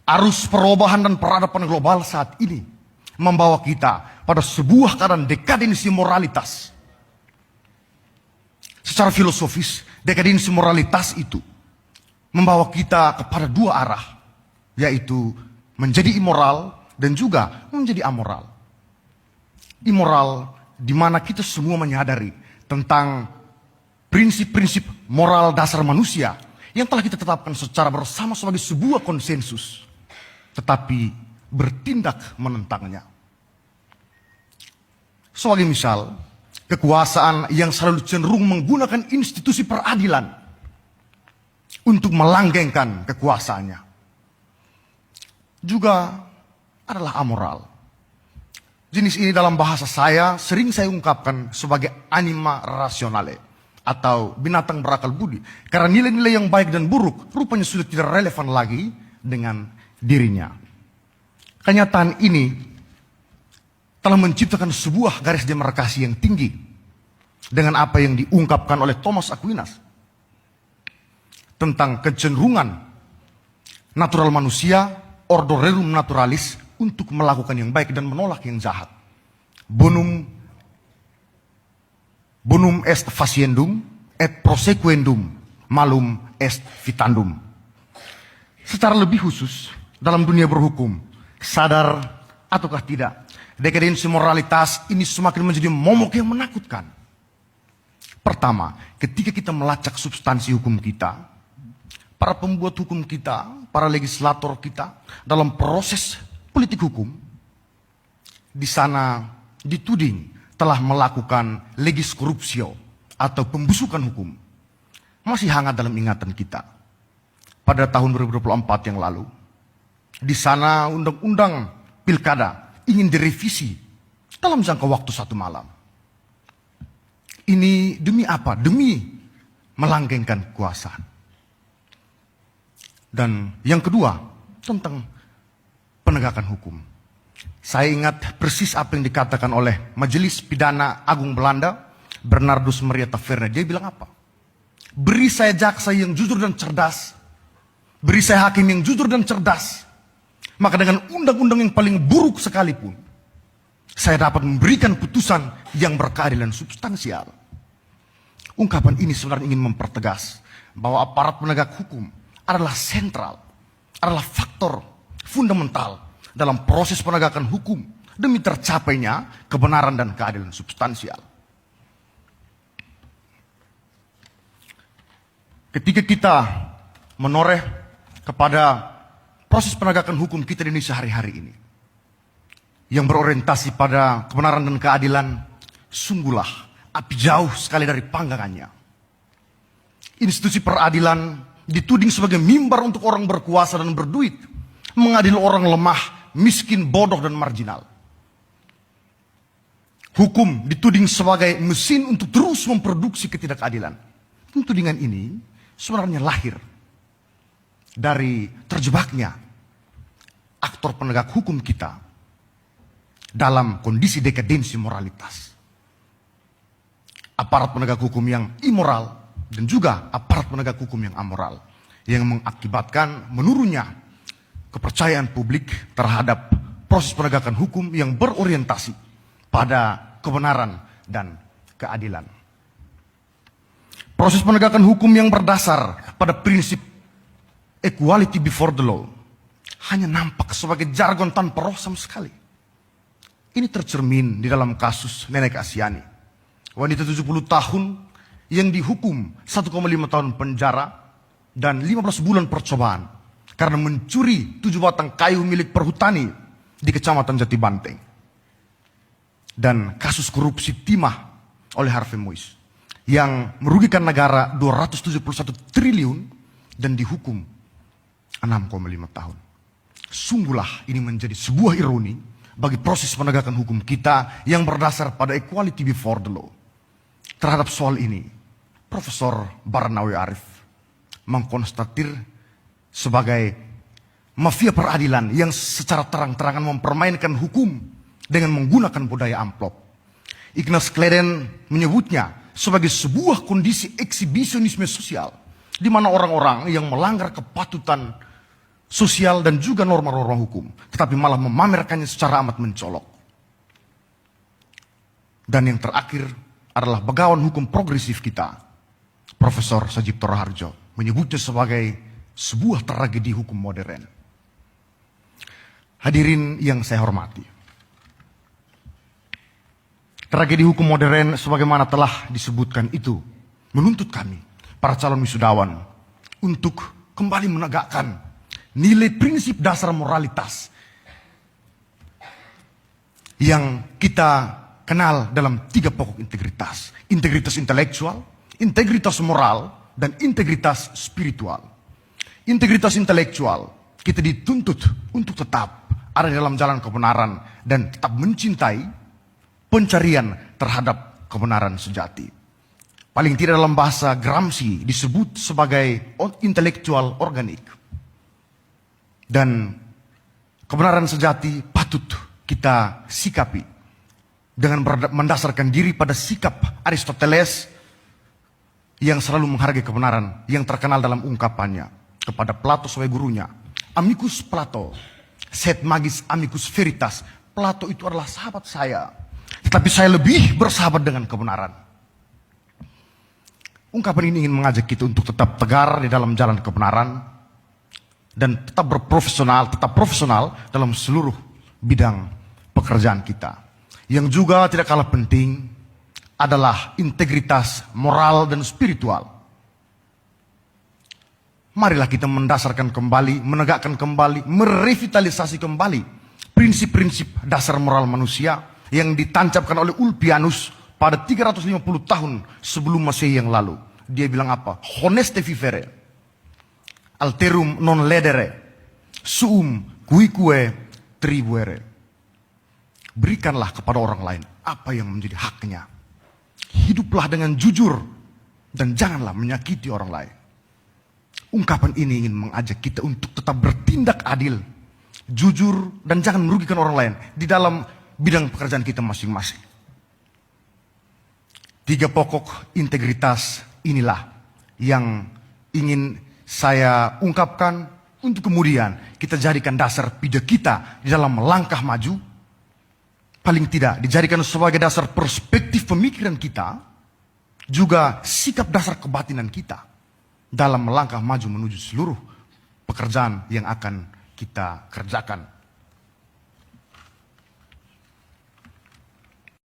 Arus perubahan dan peradaban global saat ini membawa kita pada sebuah keadaan dekadensi moralitas. Secara filosofis, dekadensi moralitas itu membawa kita kepada dua arah, yaitu menjadi immoral dan juga menjadi amoral. Immoral di mana kita semua menyadari tentang prinsip-prinsip moral dasar manusia yang telah kita tetapkan secara bersama sebagai sebuah konsensus, tetapi bertindak menentangnya. Sebagai misal, kekuasaan yang selalu cenderung menggunakan institusi peradilan untuk melanggengkan kekuasaannya juga adalah amoral. Jenis ini dalam bahasa saya sering saya ungkapkan sebagai anima rationale atau binatang berakal budi. Karena nilai-nilai yang baik dan buruk rupanya sudah tidak relevan lagi dengan dirinya. Kenyataan ini telah menciptakan sebuah garis demarkasi yang tinggi dengan apa yang diungkapkan oleh Thomas Aquinas tentang kecenderungan natural manusia, ordo rerum naturalis, untuk melakukan yang baik dan menolak yang jahat. Bonum est faciendum et prosequendum malum est vitandum. Secara lebih khusus, dalam dunia berhukum, sadar ataukah tidak, dekadensi moralitas ini semakin menjadi momok yang menakutkan. Pertama, ketika kita melacak substansi hukum kita, para pembuat hukum kita, para legislator kita dalam proses politik hukum, di sana dituding telah melakukan legis corruptio atau pembusukan hukum. Masih hangat dalam ingatan kita. Pada tahun 2024 yang lalu, di sana undang-undang pilkada ingin direvisi dalam jangka waktu 1 malam. Ini demi apa? Demi melanggengkan kekuasaan. Dan yang kedua, tentang penegakan hukum. Saya ingat persis apa yang dikatakan oleh Majelis Pidana Agung Belanda, Bernardus Maria Taverna. Dia bilang apa? Beri saya jaksa yang jujur dan cerdas. Beri saya hakim yang jujur dan cerdas. Maka dengan undang-undang yang paling buruk sekalipun, saya dapat memberikan putusan yang berkeadilan substansial. Ungkapan ini sebenarnya ingin mempertegas bahwa aparat penegak hukum adalah sentral, adalah faktor fundamental dalam proses penegakan hukum demi tercapainya kebenaran dan keadilan substansial. Ketika kita menoreh kepada proses penegakan hukum kita di Indonesia hari-hari ini, yang berorientasi pada kebenaran dan keadilan, sungguhlah api jauh sekali dari panggangannya. Institusi peradilan dituding sebagai mimbar untuk orang berkuasa dan berduit, mengadili orang lemah, miskin, bodoh, dan marginal. Hukum dituding sebagai mesin untuk terus memproduksi ketidakadilan. Tudingan ini sebenarnya lahir dari terjebaknya aktor penegak hukum kita dalam kondisi dekadensi moralitas. Aparat penegak hukum yang immoral dan juga aparat penegak hukum yang amoral, yang mengakibatkan menurunnya kepercayaan publik terhadap proses penegakan hukum yang berorientasi pada kebenaran dan keadilan. Proses penegakan hukum yang berdasar pada prinsip equality before the law hanya nampak sebagai jargon tanpa roh sama sekali. Ini tercermin di dalam kasus Nenek Asyani, wanita 70 tahun yang dihukum 1,5 tahun penjara dan 15 bulan percobaan karena mencuri 7 batang kayu milik perhutani di Kecamatan Jati Banteng. Dan kasus korupsi timah oleh Harvey Moise yang merugikan negara 271 triliun dan dihukum 6,5 tahun. Sungguhlah ini menjadi sebuah ironi bagi proses penegakan hukum kita yang berdasar pada equality before the law. Terhadap soal ini, Profesor Barnawi Arif mengkonstatir sebagai mafia peradilan yang secara terang-terangan mempermainkan hukum dengan menggunakan budaya amplop. Ignaz Kleden menyebutnya sebagai sebuah kondisi eksibisionisme sosial di mana orang-orang yang melanggar kepatutan sosial dan juga norma-norma hukum, tetapi malah memamerkannya secara amat mencolok. Dan yang terakhir adalah Begawan Hukum Progresif kita, Profesor Sajipto Raharjo, menyebutnya sebagai sebuah tragedi hukum modern. Hadirin yang saya hormati, tragedi hukum modern sebagaimana telah disebutkan itu menuntut kami, para calon wisudawan, untuk kembali menegakkan nilai prinsip dasar moralitas yang kita kenal dalam 3 pokok integritas. Integritas intelektual, integritas moral, dan integritas spiritual. Integritas intelektual, kita dituntut untuk tetap ada dalam jalan kebenaran dan tetap mencintai pencarian terhadap kebenaran sejati. Paling tidak dalam bahasa Gramsci disebut sebagai intelektual organik. Dan kebenaran sejati patut kita sikapi dengan mendasarkan diri pada sikap Aristoteles yang selalu menghargai kebenaran, yang terkenal dalam ungkapannya kepada Plato sebagai gurunya, amicus Plato, sed magis amicus veritas. Plato itu adalah sahabat saya, tetapi saya lebih bersahabat dengan kebenaran. Ungkapan ini ingin mengajak kita untuk tetap tegar di dalam jalan kebenaran dan tetap profesional dalam seluruh bidang pekerjaan kita. Yang juga tidak kalah penting adalah integritas moral dan spiritual. Marilah kita mendasarkan kembali, menegakkan kembali, merevitalisasi kembali prinsip-prinsip dasar moral manusia yang ditancapkan oleh Ulpianus pada 350 tahun sebelum Masehi yang lalu. Dia bilang apa? Honeste vivere, alterum non ledere, suum cuique tribuere. Berikanlah kepada orang lain apa yang menjadi haknya. Hiduplah dengan jujur dan janganlah menyakiti orang lain. Ungkapan ini ingin mengajak kita untuk tetap bertindak adil, jujur, dan jangan merugikan orang lain di dalam bidang pekerjaan kita masing-masing. 3 pokok integritas inilah yang ingin saya ungkapkan untuk kemudian kita jadikan dasar pijak kita di dalam melangkah maju. Paling tidak dijadikan sebagai dasar perspektif pemikiran kita, juga sikap dasar kebatinan kita dalam melangkah maju menuju seluruh pekerjaan yang akan kita kerjakan.